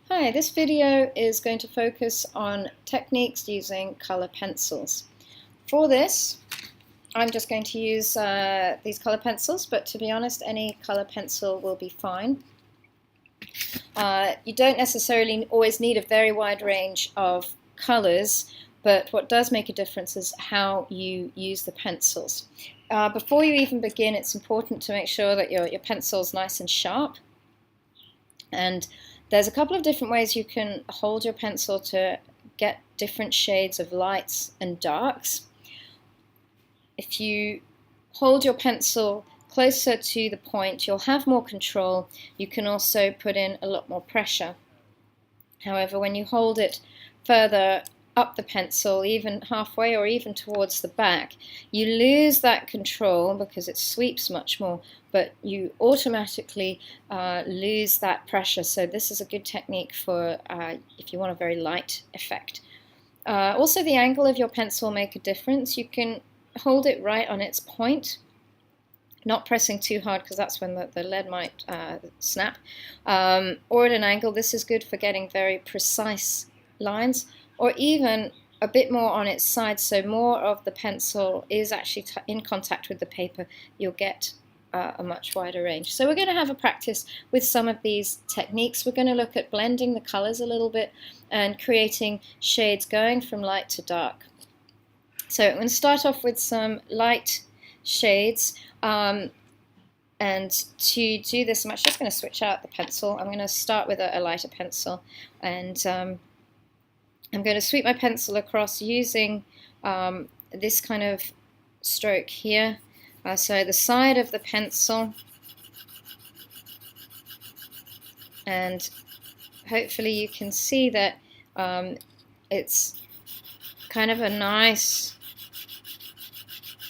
Hi, this video is going to focus on techniques using color pencils. For this, I'm just going to use these color pencils, but to be honest, any color pencil will be fine. You don't necessarily always need a very wide range of colors, but what does make a difference is how you use the pencils. Before you even begin, it's important to make sure that your pencil's nice and sharp. And there's a couple of different ways you can hold your pencil to get different shades of lights and darks. If you hold your pencil closer to the point, you'll have more control. You can also put in a lot more pressure. However, when you hold it further up the pencil, even halfway or even towards the back, you lose that control because it sweeps much more, but you automatically lose that pressure. So this is a good technique for if you want a very light effect. Also, the angle of your pencil will make a difference. You can hold it right on its point, not pressing too hard because that's when the lead might snap, or at an angle. This is good for getting very precise lines, or even a bit more on its side, so more of the pencil is actually in contact with the paper. You'll get a much wider range. So we're going to have a practice with some of these techniques. We're going to look at blending the colors a little bit and creating shades going from light to dark. So I'm going to start off with some light shades. And to do this, I'm actually just going to switch out the pencil. I'm going to start with a lighter pencil, and I'm going to sweep my pencil across using this kind of stroke here. So the side of the pencil, and hopefully you can see that it's kind of a nice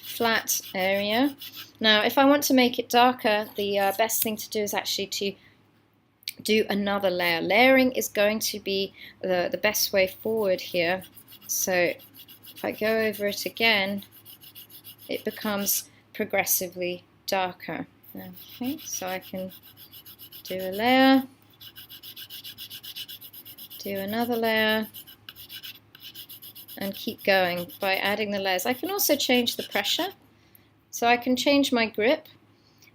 flat area. Now, if I want to make it darker, the best thing to do is actually to do another layer. Layering is going to be the best way forward here. So if I go over it again, it becomes progressively darker. Okay, so I can do a layer, do another layer, and keep going by adding the layers. I can also change the pressure, so I can change my grip.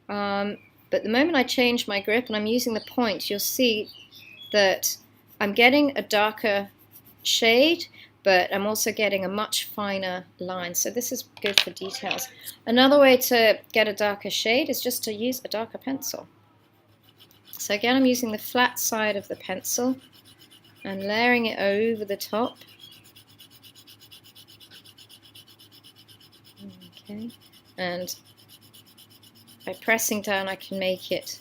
But the moment I change my grip and I'm using the point, you'll see that I'm getting a darker shade, but I'm also getting a much finer line. So this is good for details. Another way to get a darker shade is just to use a darker pencil. So again, I'm using the flat side of the pencil and layering it over the top. Okay, and by pressing down, I can make it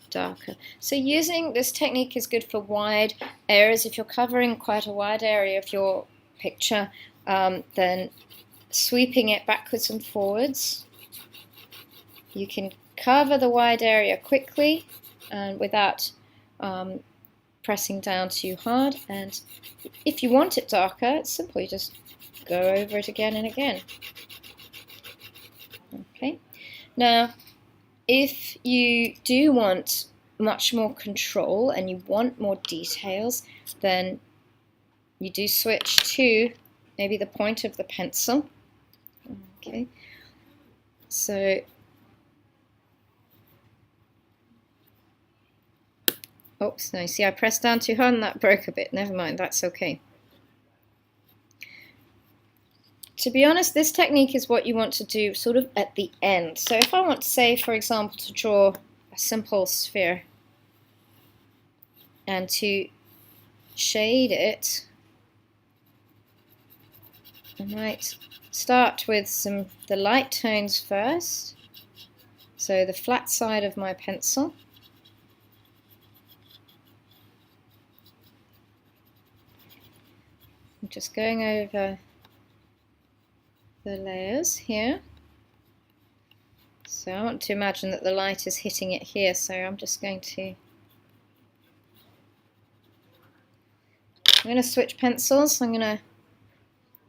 darker. So using this technique is good for wide areas. If you're covering quite a wide area of your picture, then sweeping it backwards and forwards, you can cover the wide area quickly and without pressing down too hard. And if you want it darker, it's simple. You just go over it again and again. Okay. Now, if you do want much more control and you want more details, then you do switch to maybe the point of the pencil. Okay. So oops, no, see I pressed down too hard and that broke a bit. Never mind, that's okay. To be honest, this technique is what you want to do sort of at the end. So if I want to say, for example, to draw a simple sphere and to shade it, I might start with the light tones first. So the flat side of my pencil. I'm just going over the layers here. So I want to imagine that the light is hitting it here, so I'm just going to switch pencils. I'm going to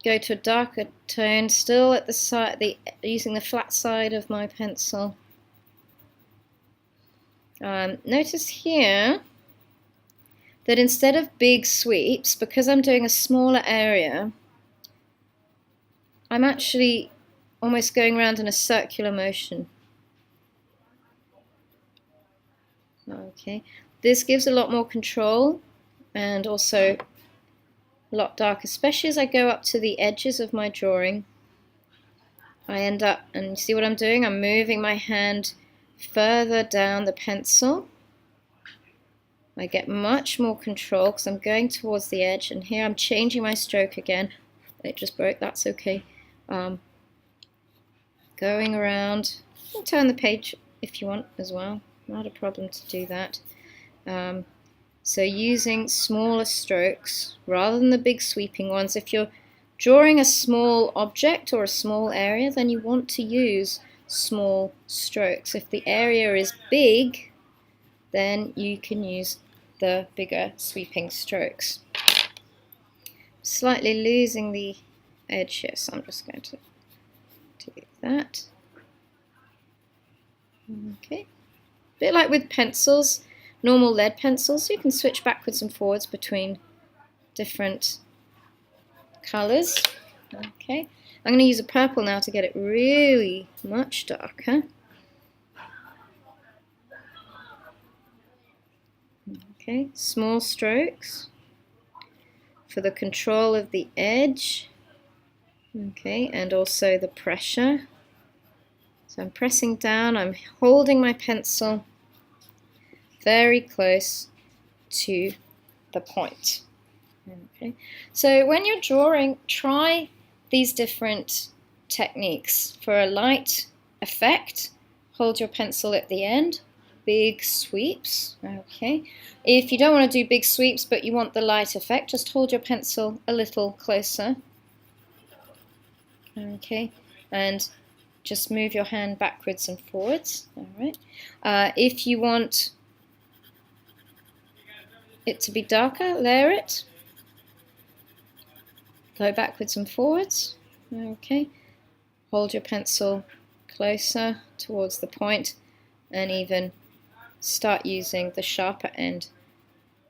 go to a darker tone, still at the side, using the flat side of my pencil. Notice here that instead of big sweeps, because I'm doing a smaller area, I'm actually almost going around in a circular motion. Okay, this gives a lot more control and also a lot darker, especially as I go up to the edges of my drawing. I end up, and you see what I'm doing? I'm moving my hand further down the pencil. I get much more control because I'm going towards the edge, and here I'm changing my stroke again. It just broke, that's okay. Going around, you can turn the page if you want as well, not a problem to do that. So using smaller strokes rather than the big sweeping ones. If you're drawing a small object or a small area, then you want to use small strokes. If the area is big, then you can use the bigger sweeping strokes. Slightly losing the edge here, so I'm just going to do that. Okay, a bit like with pencils, normal lead pencils, you can switch backwards and forwards between different colours. Okay, I'm going to use a purple now to get it really much darker. Okay, small strokes for the control of the edge. Okay, and also the pressure. So I'm pressing down, I'm holding my pencil very close to the point. Okay. So when you're drawing, try these different techniques. For a light effect, hold your pencil at the end. Big sweeps. Okay. If you don't want to do big sweeps but you want the light effect, just hold your pencil a little closer. Okay. And just move your hand backwards and forwards. All right. If you want it to be darker, layer it. Go backwards and forwards. Okay. Hold your pencil closer towards the point and even start using the sharper end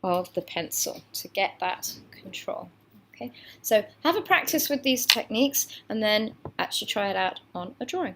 of the pencil to get that control. Okay. So have a practice with these techniques and then actually try it out on a drawing.